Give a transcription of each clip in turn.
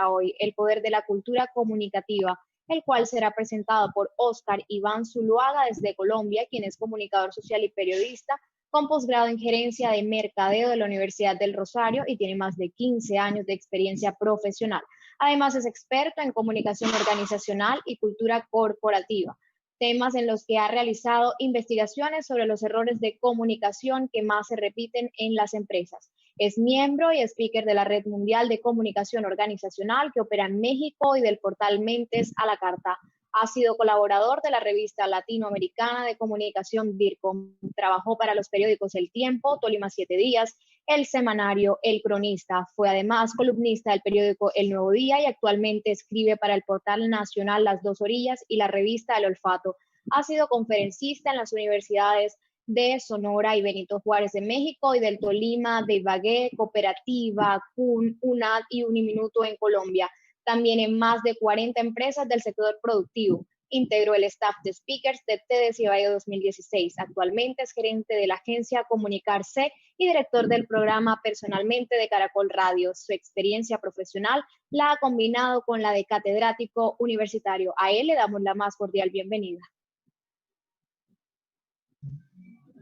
hoy, El poder de la cultura comunicativa, el cual será presentado por Oscar Iván Zuluaga desde Colombia, quien es comunicador social y periodista, con posgrado en gerencia de mercadeo de la Universidad del Rosario y tiene más de 15 años de experiencia profesional. Además, es experto en comunicación organizacional y cultura corporativa, temas en los que ha realizado investigaciones sobre los errores de comunicación que más se repiten en las empresas. Es miembro y speaker de la Red Mundial de Comunicación Organizacional que opera en México y del portal Mentes a la Carta. Ha sido colaborador de la revista latinoamericana de comunicación DIRCOM. Trabajó para los periódicos El Tiempo, Tolima 7 Días, El Semanario, El Cronista. Fue además columnista del periódico El Nuevo Día y actualmente escribe para el portal nacional Las Dos Orillas y la revista El Olfato. Ha sido conferencista en las universidades de Sonora y Benito Juárez de México y del Tolima, de Ibagué, Cooperativa, CUN, UNAD y Uniminuto en Colombia. También en más de 40 empresas del sector productivo. Integró el staff de speakers de TEDx Ibagué 2016. Actualmente es gerente de la agencia Comunicarse y director del programa Personalmente de Caracol Radio. Su experiencia profesional la ha combinado con la de catedrático universitario. A él le damos la más cordial bienvenida.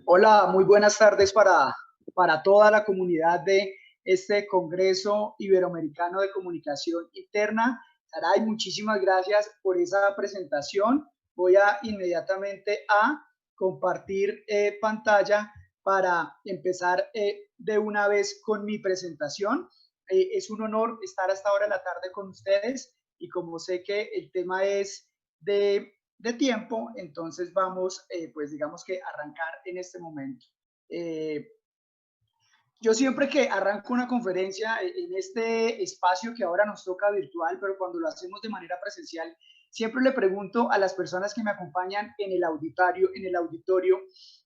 Hola, muy buenas tardes para toda la comunidad de este Congreso Iberoamericano de Comunicación Interna. Saray, muchísimas gracias por esa presentación. Voy a inmediatamente a compartir pantalla para empezar de una vez con mi presentación. Es un honor estar hasta ahora en la tarde con ustedes y como sé que el tema es de tiempo, entonces vamos, pues digamos que arrancar en este momento. Yo siempre que arranco una conferencia en este espacio que ahora nos toca virtual, pero cuando lo hacemos de manera presencial, siempre le pregunto a las personas que me acompañan en el auditorio,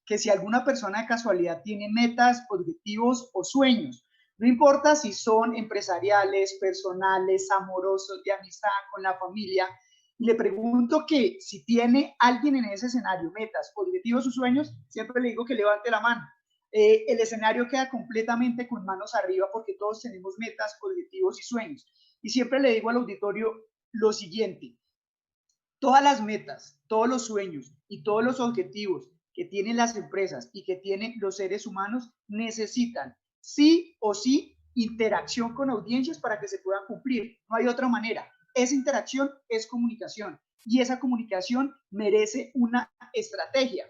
que si alguna persona de casualidad tiene metas, objetivos o sueños. No importa si son empresariales, personales, amorosos, de amistad, con la familia. Y le pregunto que si tiene alguien en ese escenario, metas, objetivos o sueños, siempre le digo que levante la mano. El escenario queda completamente con manos arriba porque todos tenemos metas, objetivos y sueños. Y siempre le digo al auditorio lo siguiente: todas las metas, todos los sueños y todos los objetivos que tienen las empresas y que tienen los seres humanos necesitan sí o sí interacción con audiencias para que se puedan cumplir. No hay otra manera. Esa interacción es comunicación y esa comunicación merece una estrategia.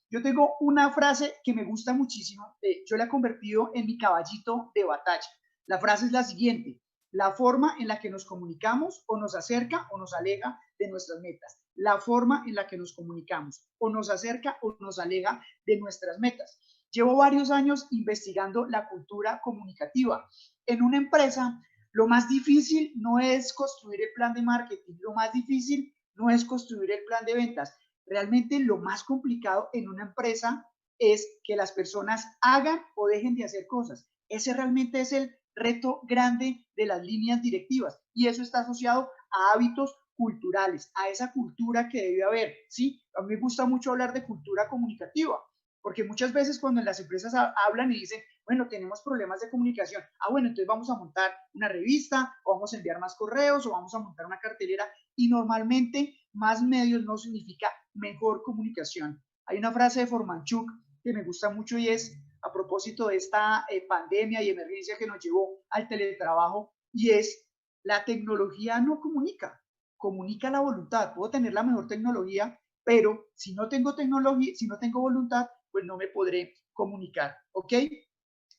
Yo tengo una frase que me gusta muchísimo, yo la he convertido en mi caballito de batalla. La frase es la siguiente: la forma en la que nos comunicamos o nos acerca o nos aleja de nuestras metas. La forma en la que nos comunicamos o nos acerca o nos aleja de nuestras metas. Llevo varios años investigando la cultura comunicativa. En una empresa, lo más difícil no es construir el plan de marketing, lo más difícil no es construir el plan de ventas. Realmente lo más complicado en una empresa es que las personas hagan o dejen de hacer cosas. Ese realmente es el reto grande de las líneas directivas y eso está asociado a hábitos culturales, a esa cultura que debe haber, ¿sí? A mí me gusta mucho hablar de cultura comunicativa, porque muchas veces cuando en las empresas hablan y dicen, bueno, tenemos problemas de comunicación, bueno, entonces vamos a montar una revista, o vamos a enviar más correos, o vamos a montar una cartelera, y normalmente más medios no significa mejor comunicación. Hay una frase de Formanchuk que me gusta mucho y es a propósito de esta pandemia y emergencia que nos llevó al teletrabajo, y es: la tecnología no comunica, comunica la voluntad. Puedo tener la mejor tecnología, pero si no tengo tecnología, si no tengo voluntad, pues no me podré comunicar, ¿ok?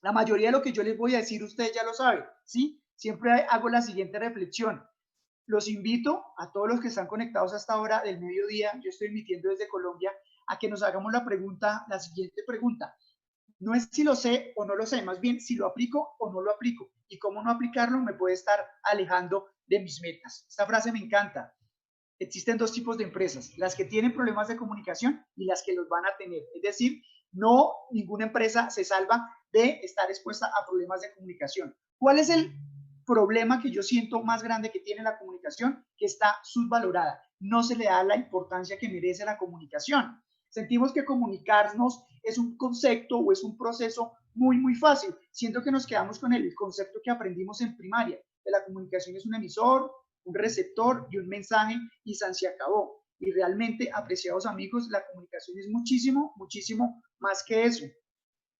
La mayoría de lo que yo les voy a decir, ustedes ya lo saben, ¿sí? Siempre hago la siguiente reflexión. Los invito a todos los que están conectados hasta ahora del mediodía, yo estoy emitiendo desde Colombia, a que nos hagamos la siguiente pregunta. No es si lo sé o no lo sé, más bien si lo aplico o no lo aplico. Y cómo no aplicarlo me puede estar alejando de mis metas. Esta frase me encanta. Existen dos tipos de empresas: las que tienen problemas de comunicación y las que los van a tener. Es decir, no, ninguna empresa se salva de estar expuesta a problemas de comunicación. ¿Cuál es el problema que yo siento más grande que tiene la comunicación? Que está subvalorada. No se le da la importancia que merece la comunicación. Sentimos que comunicarnos es un concepto o es un proceso muy, muy fácil. Siento que nos quedamos con el concepto que aprendimos en primaria. La comunicación es un emisor, un receptor y un mensaje y se acabó. Y realmente, apreciados amigos, la comunicación es muchísimo, muchísimo más que eso.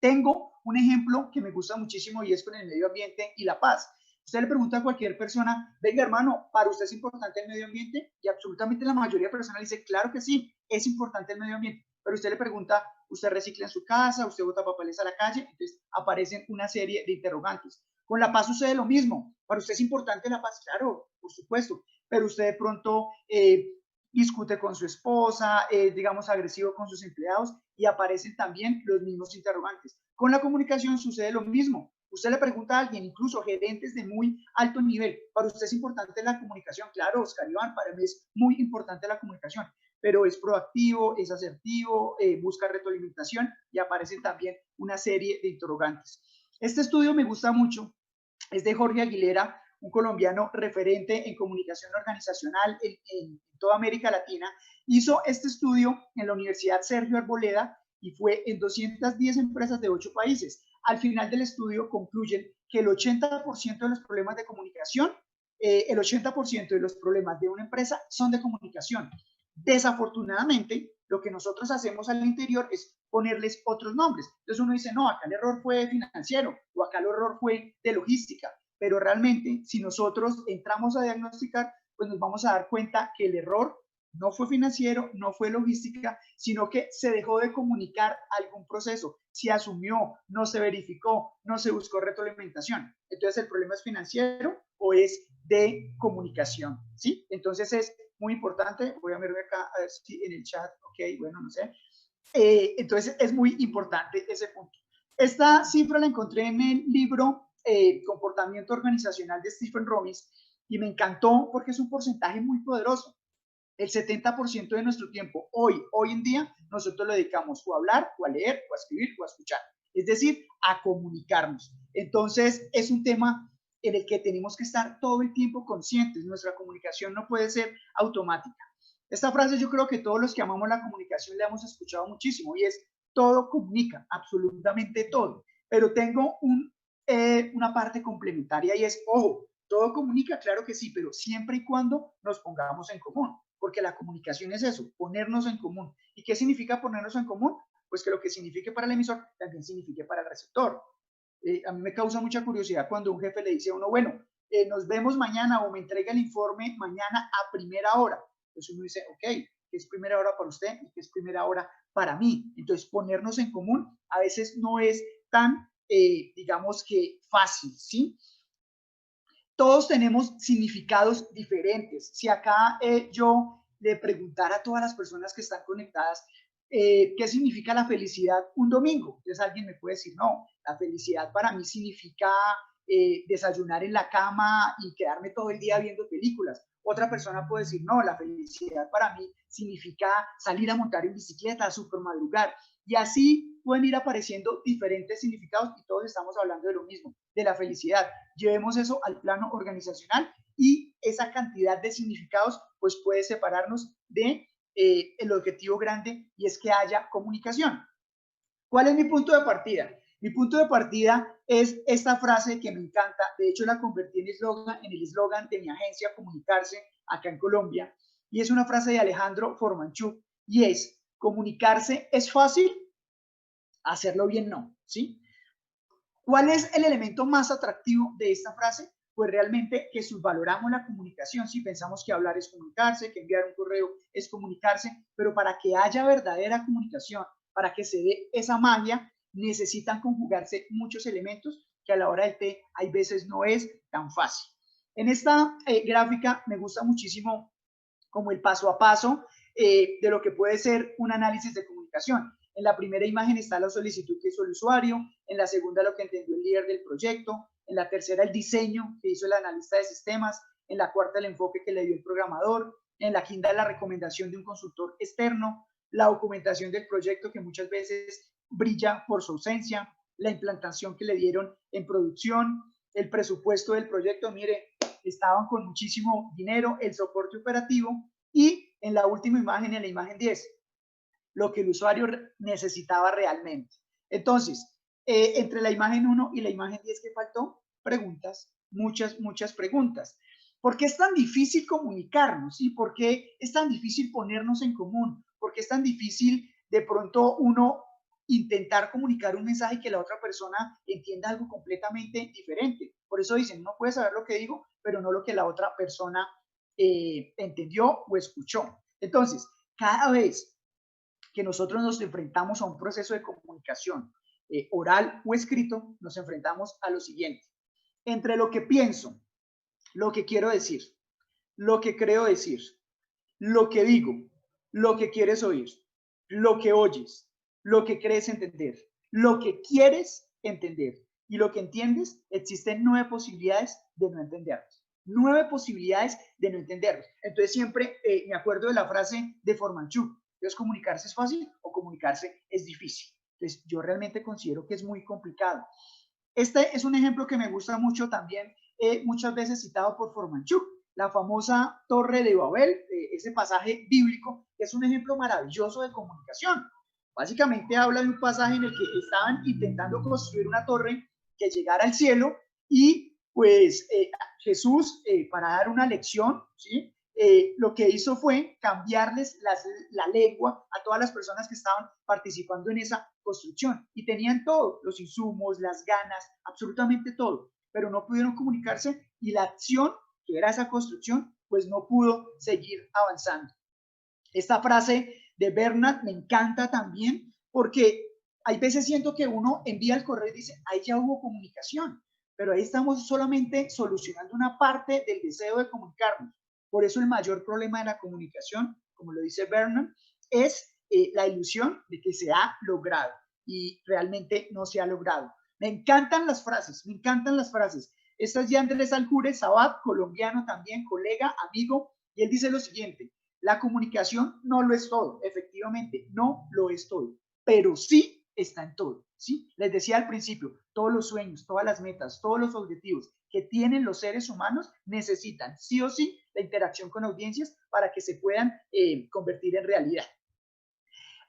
Tengo un ejemplo que me gusta muchísimo y es con el medio ambiente y la paz. Usted le pregunta a cualquier persona, venga hermano, ¿para usted es importante el medio ambiente? Y absolutamente la mayoría de personas dice, claro que sí, es importante el medio ambiente. Pero usted le pregunta, ¿usted recicla en su casa? ¿Usted bota papeles a la calle? Entonces aparecen una serie de interrogantes. Con la paz sucede lo mismo. ¿Para usted es importante la paz? Claro, por supuesto. Pero usted de pronto discute con su esposa, digamos, agresivo con sus empleados y aparecen también los mismos interrogantes. Con la comunicación sucede lo mismo. Usted le pregunta a alguien, incluso gerentes de muy alto nivel, ¿para usted es importante la comunicación? Claro, Oscar Iván, para mí es muy importante la comunicación, pero es proactivo, es asertivo, busca retroalimentación y aparecen también una serie de interrogantes. Este estudio me gusta mucho, es de Jorge Aguilera, un colombiano referente en comunicación organizacional en toda América Latina. Hizo este estudio en la Universidad Sergio Arboleda y fue en 210 empresas de 8 países. Al final del estudio concluyen que el 80% de los problemas de comunicación, el 80% de los problemas de una empresa son de comunicación. Desafortunadamente, lo que nosotros hacemos al interior es ponerles otros nombres. Entonces uno dice, no, acá el error fue financiero o acá el error fue de logística. Pero realmente, si nosotros entramos a diagnosticar, pues nos vamos a dar cuenta que el error no fue financiero, no fue logística, sino que se dejó de comunicar algún proceso, se asumió, no se verificó, no se buscó retroalimentación. Entonces, ¿el problema es financiero o es de comunicación? ¿Sí? Entonces, es muy importante. Voy a verme acá a ver si en el chat, ok, bueno, no sé. Entonces, es muy importante ese punto. Esta cifra la encontré en el libro Comportamiento Organizacional de Stephen Robbins y me encantó porque es un porcentaje muy poderoso. El 70% de nuestro tiempo hoy en día, nosotros lo dedicamos o a hablar, o a leer, o a escribir, o a escuchar. Es decir, a comunicarnos. Entonces, es un tema en el que tenemos que estar todo el tiempo conscientes. Nuestra comunicación no puede ser automática. Esta frase yo creo que todos los que amamos la comunicación la hemos escuchado muchísimo y es, todo comunica, absolutamente todo. Pero tengo una parte complementaria y es, ojo, todo comunica, claro que sí, pero siempre y cuando nos pongamos en común, porque la comunicación es eso, ponernos en común. ¿Y qué significa ponernos en común? Pues que lo que signifique para el emisor también signifique para el receptor. A mí me causa mucha curiosidad cuando un jefe le dice a uno, bueno, nos vemos mañana o me entrega el informe mañana a primera hora. Entonces uno dice, ok, ¿qué es primera hora para usted y qué es primera hora para mí? Entonces ponernos en común a veces no es tan, digamos que fácil, ¿sí? Todos tenemos significados diferentes. Si acá yo le preguntara a todas las personas que están conectadas, ¿qué significa la felicidad un domingo? Entonces alguien me puede decir, no, la felicidad para mí significa desayunar en la cama y quedarme todo el día viendo películas. Otra persona puede decir, no, la felicidad para mí significa salir a montar en bicicleta, super madrugar. Y así pueden ir apareciendo diferentes significados y todos estamos hablando de lo mismo, de la felicidad. Llevemos eso al plano organizacional y esa cantidad de significados pues puede separarnos de el objetivo grande y es que haya comunicación. ¿Cuál es mi punto de partida? Mi punto de partida es esta frase que me encanta. De hecho, la convertí en el eslogan de mi agencia Comunicarse acá en Colombia. Y es una frase de Alejandro Formanchuk y es, comunicarse es fácil, hacerlo bien no, ¿sí? ¿Cuál es el elemento más atractivo de esta frase? Pues realmente que subvaloramos la comunicación. Si pensamos que hablar es comunicarse, que enviar un correo es comunicarse, pero para que haya verdadera comunicación, para que se dé esa magia, necesitan conjugarse muchos elementos que a la hora del té hay veces no es tan fácil. En esta gráfica me gusta muchísimo como el paso a paso de lo que puede ser un análisis de comunicación. En la primera imagen está la solicitud que hizo el usuario, en la segunda lo que entendió el líder del proyecto, en la tercera el diseño que hizo el analista de sistemas, en la cuarta el enfoque que le dio el programador, en la quinta la recomendación de un consultor externo, la documentación del proyecto que muchas veces brilla por su ausencia, la implantación que le dieron en producción, el presupuesto del proyecto, mire, estaban con muchísimo dinero, el soporte operativo y en la última imagen, en la imagen 10, lo que el usuario necesitaba realmente. Entonces, entre la imagen 1 y la imagen 10, ¿qué faltó? Preguntas. muchas preguntas. ¿Por qué es tan difícil comunicarnos? ¿Y por qué es tan difícil ponernos en común? ¿Por qué es tan difícil de pronto uno intentar comunicar un mensaje y que la otra persona entienda algo completamente diferente? Por eso dicen, uno puede saber lo que digo, pero no lo que la otra persona entendió o escuchó. Entonces, cada vez que nosotros nos enfrentamos a un proceso de comunicación oral o escrito, nos enfrentamos a lo siguiente. Entre lo que pienso, lo que quiero decir, lo que creo decir, lo que digo, lo que quieres oír, lo que oyes, lo que crees entender, lo que quieres entender y lo que entiendes, existen 9 posibilidades de no entenderlos. 9 posibilidades de no entenderlos. Entonces siempre me acuerdo de la frase de Formanchuk. Entonces, ¿comunicarse es fácil o comunicarse es difícil? Entonces, yo realmente considero que es muy complicado. Este es un ejemplo que me gusta mucho también, muchas veces citado por Formanchuk, la famosa Torre de Babel, ese pasaje bíblico, que es un ejemplo maravilloso de comunicación. Básicamente habla de un pasaje en el que estaban intentando construir una torre que llegara al cielo y pues Jesús, para dar una lección, ¿sí? Lo que hizo fue cambiarles la lengua a todas las personas que estaban participando en esa construcción y tenían todo, los insumos, las ganas, absolutamente todo, pero no pudieron comunicarse y la acción que era esa construcción, pues no pudo seguir avanzando. Esta frase de Bernard me encanta también porque hay veces siento que uno envía el correo y dice, ahí ya hubo comunicación, pero ahí estamos solamente solucionando una parte del deseo de comunicarnos. Por eso el mayor problema de la comunicación, como lo dice Bernard, es la ilusión de que se ha logrado y realmente no se ha logrado. Me encantan las frases, me encantan las frases. Esta es de Andrés Aljure Sabat, colombiano también, colega, amigo, y él dice lo siguiente: la comunicación no lo es todo, efectivamente, no lo es todo, pero sí está en todo, ¿sí? Les decía al principio, todos los sueños, todas las metas, todos los objetivos que tienen los seres humanos necesitan sí o sí la interacción con audiencias para que se puedan convertir en realidad.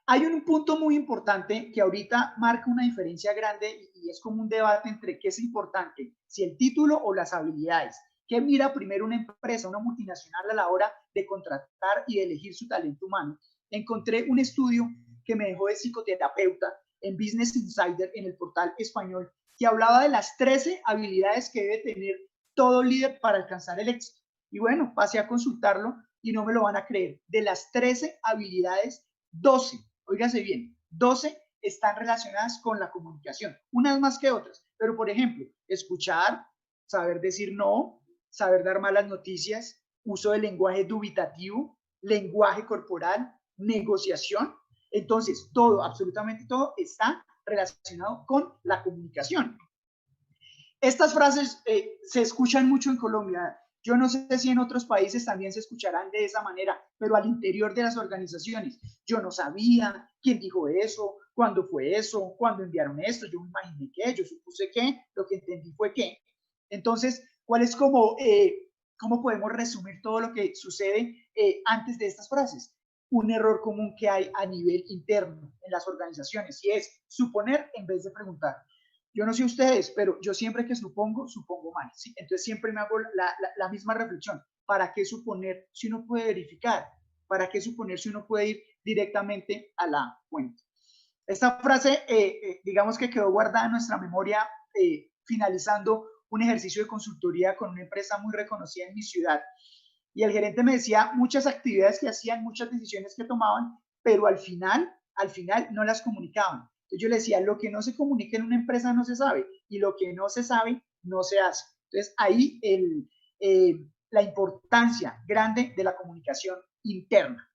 Hay un punto muy importante que ahorita marca una diferencia grande y es como un debate entre qué es importante, si el título o las habilidades. ¿Qué mira primero una empresa, una multinacional a la hora de contratar y de elegir su talento humano? Encontré un estudio que me dejó de psicoterapeuta en Business Insider, en el portal español, que hablaba de las 13 habilidades que debe tener todo líder para alcanzar el éxito. Y bueno, pasé a consultarlo y no me lo van a creer. De las 13 habilidades, 12, oígase bien, 12 están relacionadas con la comunicación, unas más que otras, pero por ejemplo, escuchar, saber decir no, saber dar malas noticias, uso del lenguaje dubitativo, lenguaje corporal, negociación. Entonces, todo, absolutamente todo está relacionado con la comunicación. Estas frases se escuchan mucho en Colombia. Yo no sé si en otros países también se escucharán de esa manera, pero al interior de las organizaciones. Yo no sabía quién dijo eso, cuándo fue eso, cuándo enviaron esto, yo me imaginé que, yo supuse que, lo que entendí fue que. Entonces, ¿cuál es cómo podemos resumir todo lo que sucede antes de estas frases? Un error común que hay a nivel interno en las organizaciones y es suponer en vez de preguntar. Yo no sé ustedes, pero yo siempre que supongo mal, ¿sí? Entonces siempre me hago la misma reflexión. ¿Para qué suponer si uno puede verificar? ¿Para qué suponer si uno puede ir directamente a la fuente? Esta frase, digamos que quedó guardada en nuestra memoria finalizando un ejercicio de consultoría con una empresa muy reconocida en mi ciudad. Y el gerente me decía muchas actividades que hacían, muchas decisiones que tomaban, pero al final no las comunicaban. Entonces yo le decía, lo que no se comunica en una empresa no se sabe y lo que no se sabe no se hace. Entonces ahí la importancia grande de la comunicación interna.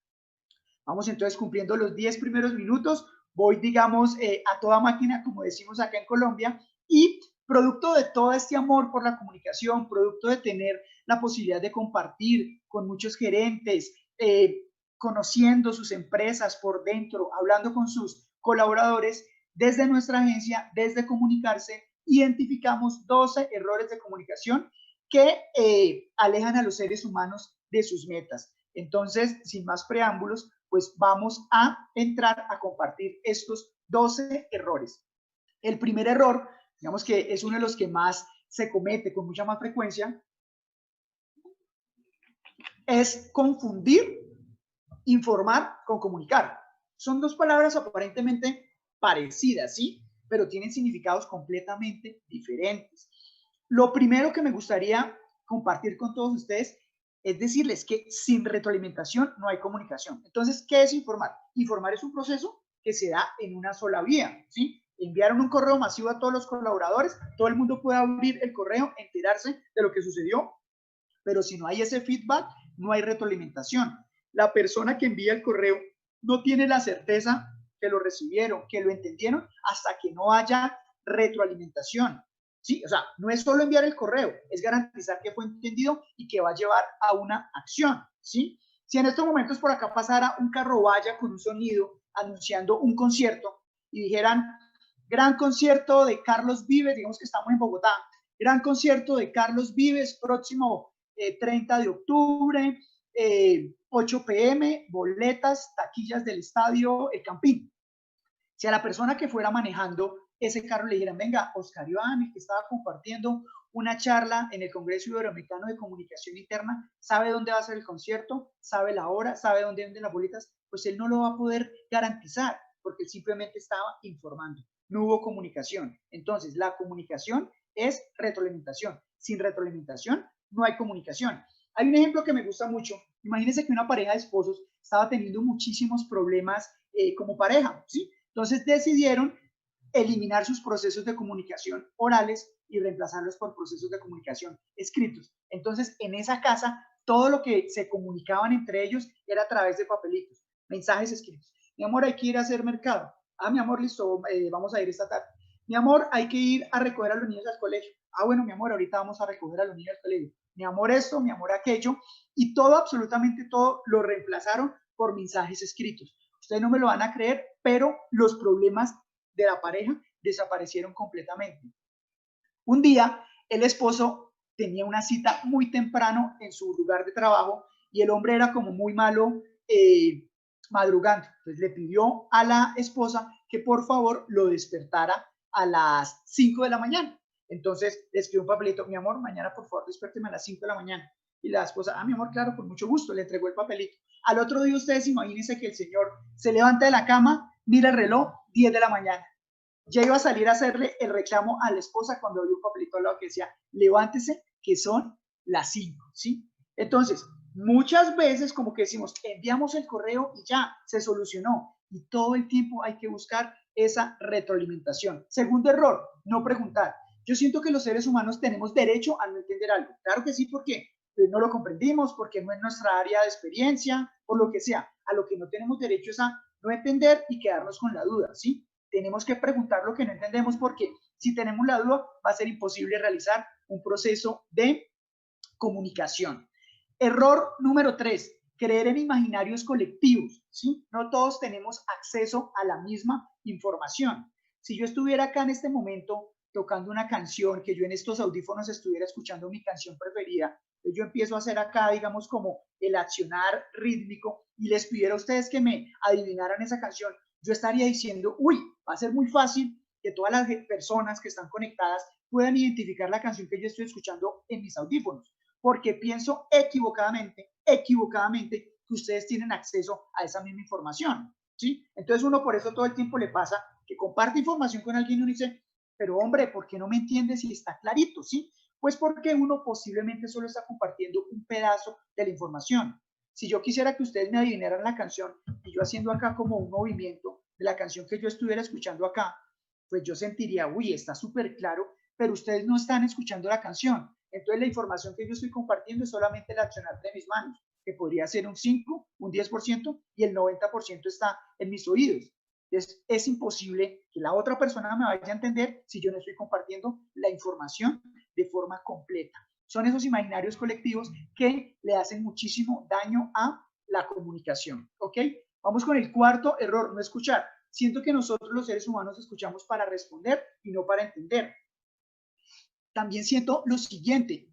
Vamos entonces cumpliendo los 10 primeros minutos. Voy, digamos, a toda máquina, como decimos acá en Colombia, y producto de todo este amor por la comunicación, producto de tener la posibilidad de compartir con muchos gerentes, conociendo sus empresas por dentro, hablando con sus colaboradores, desde nuestra agencia, desde Comunicarse, identificamos 12 errores de comunicación que alejan a los seres humanos de sus metas. Entonces, sin más preámbulos, pues vamos a entrar a compartir estos 12 errores. El primer error, digamos que es uno de los que más se comete con mucha más frecuencia es confundir informar con comunicar. Son dos palabras aparentemente parecidas, ¿sí? Pero tienen significados completamente diferentes. Lo primero que me gustaría compartir con todos ustedes es decirles que sin retroalimentación no hay comunicación. Entonces, ¿qué es informar? Informar es un proceso que se da en una sola vía, ¿sí? Enviaron un correo masivo a todos los colaboradores, todo el mundo puede abrir el correo, enterarse de lo que sucedió, pero si no hay ese feedback, no hay retroalimentación. La persona que envía el correo no tiene la certeza que lo recibieron, que lo entendieron, hasta que no haya retroalimentación. ¿Sí? O sea, no es solo enviar el correo, es garantizar que fue entendido y que va a llevar a una acción. ¿Sí? Si en estos momentos por acá pasara un carro vaya con un sonido anunciando un concierto y dijeran, gran concierto de Carlos Vives, digamos que estamos en Bogotá, gran concierto de Carlos Vives, próximo 30 de octubre, 8 p.m., boletas, taquillas del estadio El Campín. Si a la persona que fuera manejando ese carro le dijeran, venga, Oscar Iván, el que estaba compartiendo una charla en el Congreso Iberoamericano de Comunicación Interna, sabe dónde va a ser el concierto, sabe la hora, sabe dónde venden las boletas, pues él no lo va a poder garantizar, porque él simplemente estaba informando. No hubo comunicación. Entonces, la comunicación es retroalimentación. Sin retroalimentación, no hay comunicación. Hay un ejemplo que me gusta mucho. Imagínense que una pareja de esposos estaba teniendo muchísimos problemas como pareja, ¿sí? Entonces decidieron eliminar sus procesos de comunicación orales y reemplazarlos por procesos de comunicación escritos. Entonces, en esa casa, todo lo que se comunicaban entre ellos era a través de papelitos, mensajes escritos. Mi amor, hay que ir a hacer mercado. Ah, mi amor, listo, vamos a ir esta tarde. Mi amor, hay que ir a recoger a los niños al colegio. Ah, bueno, mi amor, ahorita vamos a recoger a los niños al colegio. Mi amor esto, mi amor aquello. Y todo, absolutamente todo, lo reemplazaron por mensajes escritos. Ustedes no me lo van a creer, pero los problemas de la pareja desaparecieron completamente. Un día, el esposo tenía una cita muy temprano en su lugar de trabajo y el hombre era como muy malo madrugando. Entonces le pidió a la esposa que por favor lo despertara a las 5 de la mañana. Entonces le escribió un papelito, mi amor, mañana por favor despiérteme a las 5 de la mañana. Y la esposa, ah, mi amor, claro, con mucho gusto, le entregó el papelito. Al otro día ustedes imagínense que el señor se levanta de la cama, mira el reloj, 10 de la mañana. Ya iba a salir a hacerle el reclamo a la esposa cuando vio un papelito al lado que decía, levántese, que son las 5, ¿sí? Entonces, muchas veces como que decimos, enviamos el correo y ya, se solucionó. Y todo el tiempo hay que buscar esa retroalimentación. Segundo error, no preguntar. Yo siento que los seres humanos tenemos derecho a no entender algo. Claro que sí, porque no lo comprendimos, porque no es nuestra área de experiencia, por lo que sea. A lo que no tenemos derecho es a no entender y quedarnos con la duda, ¿sí? Tenemos que preguntar lo que no entendemos porque si tenemos la duda va a ser imposible realizar un proceso de comunicación. Error número 3, creer en imaginarios colectivos, ¿sí? No todos tenemos acceso a la misma información. Si yo estuviera acá en este momento tocando una canción, que yo en estos audífonos estuviera escuchando mi canción preferida, yo empiezo a hacer acá, digamos, como el accionar rítmico y les pidiera a ustedes que me adivinaran esa canción, yo estaría diciendo, uy, va a ser muy fácil que todas las personas que están conectadas puedan identificar la canción que yo estoy escuchando en mis audífonos, porque pienso equivocadamente que ustedes tienen acceso a esa misma información, ¿sí? Entonces uno por eso todo el tiempo le pasa que comparte información con alguien y uno dice, pero hombre, ¿por qué no me entiendes si está clarito, sí? Pues porque uno posiblemente solo está compartiendo un pedazo de la información. Si yo quisiera que ustedes me adivinaran la canción y yo haciendo acá como un movimiento de la canción que yo estuviera escuchando acá, pues yo sentiría, uy, está súper claro, pero ustedes no están escuchando la canción. Entonces la información que yo estoy compartiendo es solamente el accionar de mis manos, que podría ser un 5, un 10% y el 90% está en mis oídos. Entonces es imposible que la otra persona me vaya a entender si yo no estoy compartiendo la información de forma completa. Son esos imaginarios colectivos que le hacen muchísimo daño a la comunicación, ¿ok? Vamos con el cuarto error, no escuchar. Siento que nosotros los seres humanos escuchamos para responder y no para entender. También siento lo siguiente,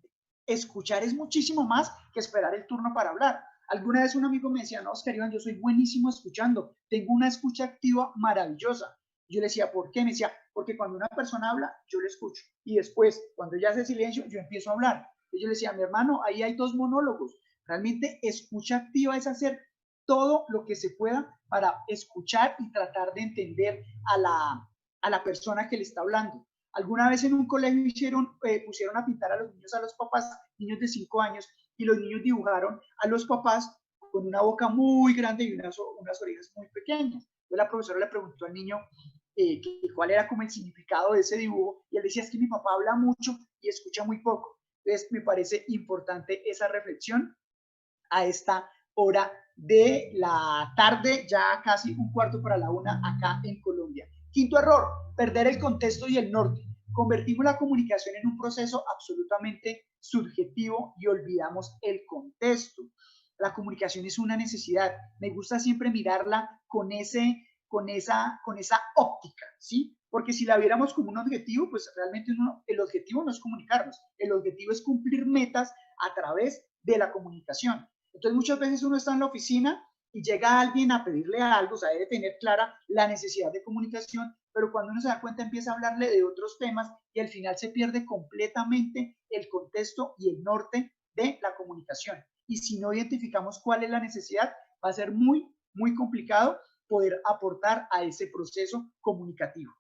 escuchar es muchísimo más que esperar el turno para hablar. Alguna vez un amigo me decía, no, Oscar Iván, yo soy buenísimo escuchando, tengo una escucha activa maravillosa. Yo le decía, ¿por qué? Me decía, porque cuando una persona habla, yo le escucho. Y después, cuando ella hace silencio, yo empiezo a hablar. Entonces yo le decía, mi hermano, ahí hay dos monólogos. Realmente escucha activa es hacer todo lo que se pueda para escuchar y tratar de entender a la persona que le está hablando. Alguna vez en un colegio pusieron a pintar a los niños, a los papás, niños de 5 años, y los niños dibujaron a los papás con una boca muy grande y unas orejas muy pequeñas. Entonces la profesora le preguntó al niño cuál era como el significado de ese dibujo, y él decía, es que mi papá habla mucho y escucha muy poco. Entonces me parece importante esa reflexión a esta hora de la tarde, ya casi 1:15 acá en Colombia. Quinto error, perder el contexto y el norte. Convertimos la comunicación en un proceso absolutamente subjetivo y olvidamos el contexto. La comunicación es una necesidad. Me gusta siempre mirarla con esa óptica, ¿sí? Porque si la viéramos como un objetivo, pues realmente el objetivo no es comunicarnos, el objetivo es cumplir metas a través de la comunicación. Entonces muchas veces uno está en la oficina y llega alguien a pedirle algo, o sea, debe tener clara la necesidad de comunicación, pero cuando uno se da cuenta empieza a hablarle de otros temas y al final se pierde completamente el contexto y el norte de la comunicación. Y si no identificamos cuál es la necesidad, va a ser muy, muy complicado poder aportar a ese proceso comunicativo.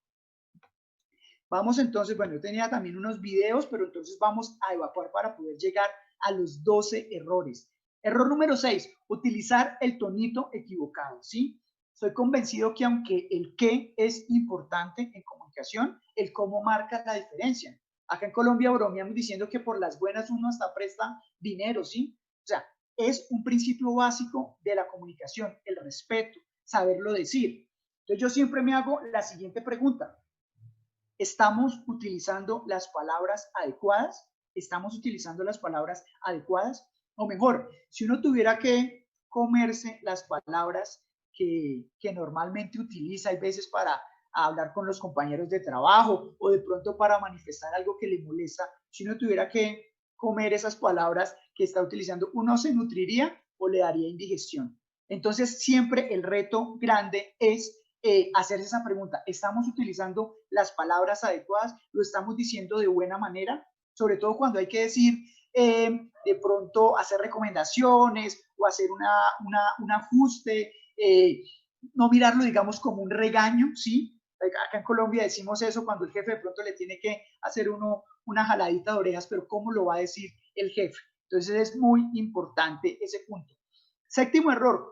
Vamos entonces, bueno, yo tenía también unos videos, pero entonces vamos a evacuar para poder llegar a los 12 errores. Error número 6, utilizar el tonito equivocado, ¿sí? Estoy convencido que aunque el qué es importante en comunicación, el cómo marca la diferencia. Acá en Colombia bromeamos diciendo que por las buenas uno hasta presta dinero, ¿sí? O sea, es un principio básico de la comunicación, el respeto, saberlo decir. Entonces yo siempre me hago la siguiente pregunta. ¿Estamos utilizando las palabras adecuadas? ¿Estamos utilizando las palabras adecuadas? O mejor, si uno tuviera que comerse las palabras que normalmente utiliza, hay veces para hablar con los compañeros de trabajo o de pronto para manifestar algo que le molesta, si uno tuviera que comer esas palabras que está utilizando, ¿uno se nutriría o le daría indigestión? Entonces, siempre el reto grande es hacerse esa pregunta. ¿Estamos utilizando las palabras adecuadas? ¿Lo estamos diciendo de buena manera? Sobre todo cuando hay que decir, de pronto hacer recomendaciones o hacer un ajuste, no mirarlo, digamos, como un regaño, ¿sí? Acá en Colombia decimos eso cuando el jefe de pronto le tiene que hacer una jaladita de orejas, pero ¿cómo lo va a decir el jefe? Entonces es muy importante ese punto. Séptimo error,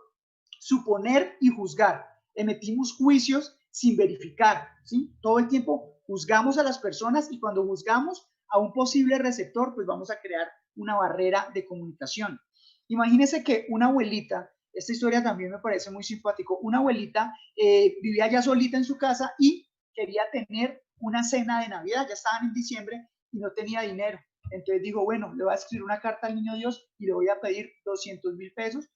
suponer y juzgar. Emitimos juicios sin verificar, ¿sí? Todo el tiempo juzgamos a las personas y cuando juzgamos a un posible receptor, pues vamos a crear una barrera de comunicación. Imagínense que una abuelita, esta historia también me parece muy simpático, una abuelita vivía ya solita en su casa y quería tener una cena de Navidad, ya estaban en diciembre y no tenía dinero. Entonces dijo, bueno, le voy a escribir una carta al niño Dios y le voy a pedir 200.000 pesos,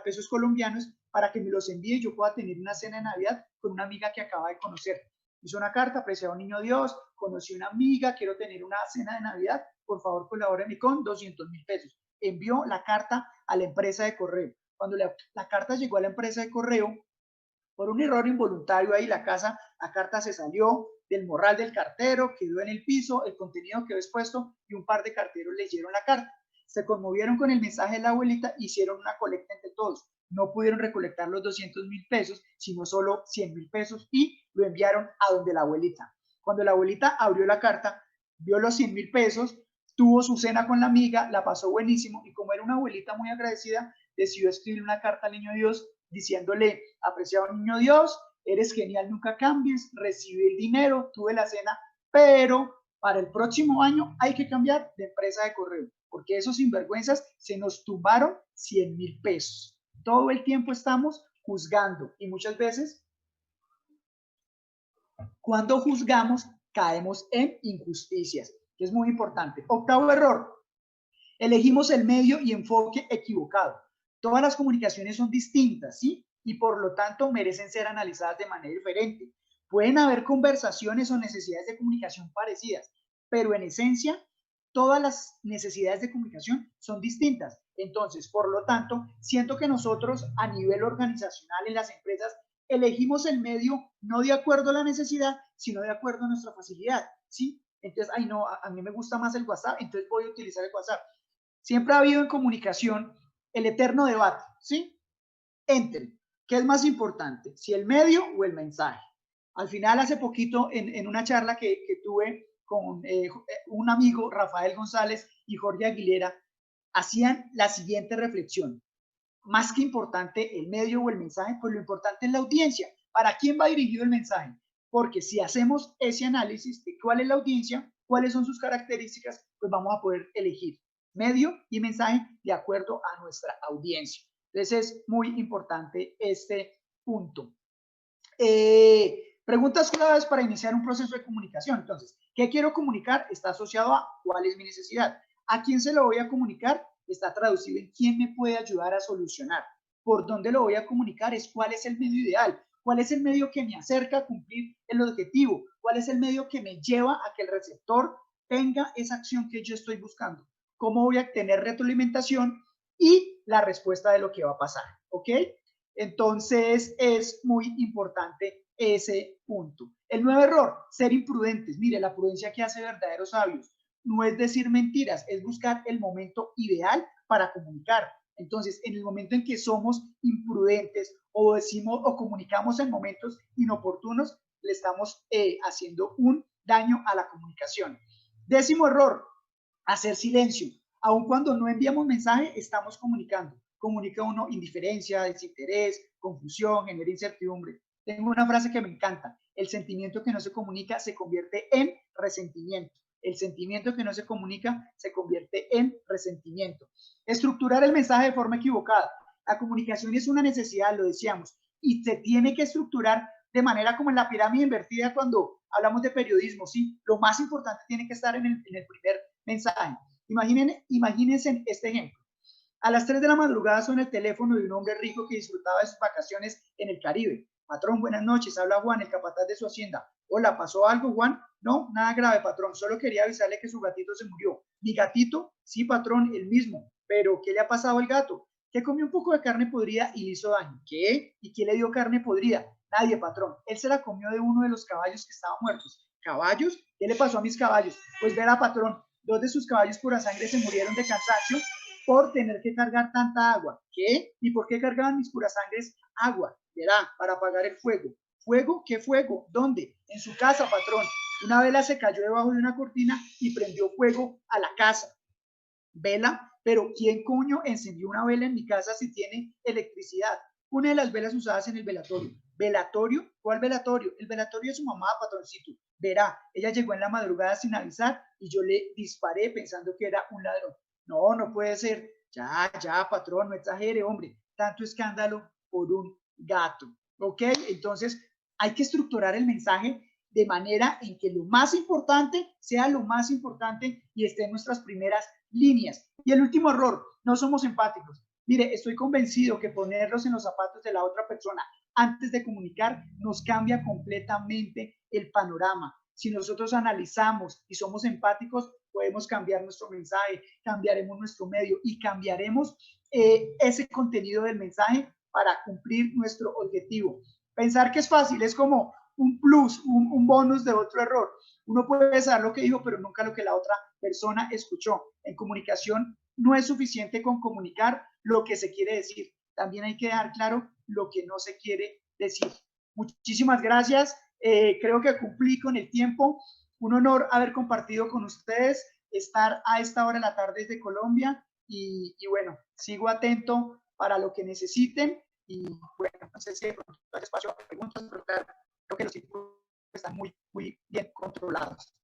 pesos colombianos, para que me los envíe y yo pueda tener una cena de Navidad con una amiga que acaba de conocer. Hizo una carta, apreciado niño Dios, conocí una amiga, quiero tener una cena de Navidad, por favor colabóreme con 200.000 pesos. Envió la carta a la empresa de correo. Cuando la carta llegó a la empresa de correo, por un error involuntario ahí la carta se salió del morral del cartero, quedó en el piso, el contenido quedó expuesto y un par de carteros leyeron la carta. Se conmovieron con el mensaje de la abuelita, hicieron una colecta entre todos. No pudieron recolectar los 200.000 pesos, sino solo 100.000 pesos y lo enviaron a donde la abuelita. Cuando la abuelita abrió la carta, vio los 100.000 pesos, tuvo su cena con la amiga, la pasó buenísimo y como era una abuelita muy agradecida, decidió escribir una carta al niño Dios diciéndole, apreciado niño Dios, eres genial, nunca cambies, recibí el dinero, tuve la cena, pero para el próximo año hay que cambiar de empresa de correo, porque esos sinvergüenzas se nos tumbaron 100.000 pesos. Todo el tiempo estamos juzgando y muchas veces cuando juzgamos caemos en injusticias, que es muy importante. Octavo error, elegimos el medio y enfoque equivocado. Todas las comunicaciones son distintas, ¿sí? Y por lo tanto merecen ser analizadas de manera diferente. Pueden haber conversaciones o necesidades de comunicación parecidas, pero en esencia todas las necesidades de comunicación son distintas. Entonces, por lo tanto, siento que nosotros a nivel organizacional en las empresas elegimos el medio no de acuerdo a la necesidad, sino de acuerdo a nuestra facilidad, ¿sí? Entonces, ay no, a mí me gusta más el WhatsApp, entonces voy a utilizar el WhatsApp. Siempre ha habido en comunicación el eterno debate, ¿sí? Entre, ¿qué es más importante? ¿Si el medio o el mensaje? Al final, hace poquito, en una charla que tuve con un amigo, Rafael González y Jorge Aguilera, hacían la siguiente reflexión. Más que importante el medio o el mensaje, pues lo importante es la audiencia. ¿Para quién va dirigido el mensaje? Porque si hacemos ese análisis de cuál es la audiencia, cuáles son sus características, pues vamos a poder elegir medio y mensaje de acuerdo a nuestra audiencia. Entonces es muy importante este punto. Preguntas claves para iniciar un proceso de comunicación. Entonces, ¿qué quiero comunicar? Está asociado a cuál es mi necesidad. ¿A quién se lo voy a comunicar? Está traducido en quién me puede ayudar a solucionar. ¿Por dónde lo voy a comunicar? Es cuál es el medio ideal. ¿Cuál es el medio que me acerca a cumplir el objetivo? ¿Cuál es el medio que me lleva a que el receptor tenga esa acción que yo estoy buscando? ¿Cómo voy a tener retroalimentación y la respuesta de lo que va a pasar? ¿Ok? Entonces es muy importante ese punto. El nuevo error, ser imprudentes. Mire, la prudencia que hace verdaderos sabios no es decir mentiras, es buscar el momento ideal para comunicar. Entonces, en el momento en que somos imprudentes o decimos o comunicamos en momentos inoportunos, le estamos haciendo un daño a la comunicación. 10º error, hacer silencio. Aun cuando no enviamos mensaje, estamos comunicando. Comunica uno indiferencia, desinterés, confusión, genera incertidumbre. Tengo una frase que me encanta. El sentimiento que no se comunica se convierte en resentimiento. El sentimiento que no se comunica se convierte en resentimiento. Estructurar el mensaje de forma equivocada. La comunicación es una necesidad, lo decíamos, y se tiene que estructurar de manera como en la pirámide invertida cuando hablamos de periodismo, ¿sí? Lo más importante tiene que estar en el primer mensaje. Imagínense este ejemplo. A las 3 de la madrugada suena el teléfono de un hombre rico que disfrutaba de sus vacaciones en el Caribe. Patrón, buenas noches, habla Juan, el capataz de su hacienda. Hola, ¿pasó algo, Juan? No, nada grave, patrón, solo quería avisarle que su gatito se murió. ¿Mi gatito? Sí, patrón, el mismo. ¿Pero qué le ha pasado al gato? Que comió un poco de carne podrida y le hizo daño. ¿Qué? ¿Y quién le dio carne podrida? Nadie, patrón. Él se la comió de uno de los caballos que estaban muertos. ¿Caballos? ¿Qué le pasó a mis caballos? Pues verá, patrón, 2 de sus caballos pura sangre se murieron de cansancio por tener que cargar tanta agua. ¿Qué? ¿Y por qué cargaban mis puras sangres agua? Verá, para apagar el fuego. ¿Fuego? ¿Qué fuego? ¿Dónde? En su casa, patrón. Una vela se cayó debajo de una cortina y prendió fuego a la casa. ¿Vela? Pero ¿quién coño encendió una vela en mi casa si tiene electricidad? Una de las velas usadas en el velatorio. ¿Velatorio? ¿Cuál velatorio? El velatorio de su mamá, patroncito. Verá, ella llegó en la madrugada sin avisar y yo le disparé pensando que era un ladrón. No, no puede ser. Ya, patrón, no exagere, hombre. Tanto escándalo por un gato. ¿Ok? Entonces, hay que estructurar el mensaje de manera en que lo más importante sea lo más importante y esté en nuestras primeras líneas. Y el último error, no somos empáticos. Mire, estoy convencido que ponerlos en los zapatos de la otra persona antes de comunicar nos cambia completamente el panorama. Si nosotros analizamos y somos empáticos, podemos cambiar nuestro mensaje, cambiaremos nuestro medio y cambiaremos ese contenido del mensaje para cumplir nuestro objetivo. Pensar que es fácil es como un plus, un bonus de otro error. Uno puede saber lo que dijo, pero nunca lo que la otra persona escuchó. En comunicación no es suficiente con comunicar lo que se quiere decir. También hay que dejar claro lo que no se quiere decir. Muchísimas gracias. Creo que cumplí con el tiempo. Un honor haber compartido con ustedes, estar a esta hora de la tarde desde Colombia y bueno, sigo atento para lo que necesiten y bueno, no sé si hay espacio para preguntas, pero claro, creo que los tiempos están muy bien controlados.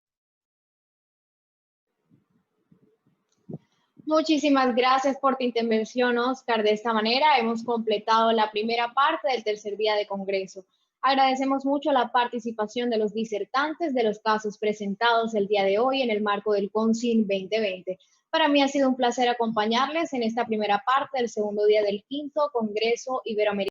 Muchísimas gracias por tu intervención, Oscar. De esta manera hemos completado la primera parte del tercer día de Congreso. Agradecemos mucho la participación de los disertantes de los casos presentados el día de hoy en el marco del CONCIN 2020. Para mí ha sido un placer acompañarles en esta primera parte del segundo día del 5º Congreso Iberoamericano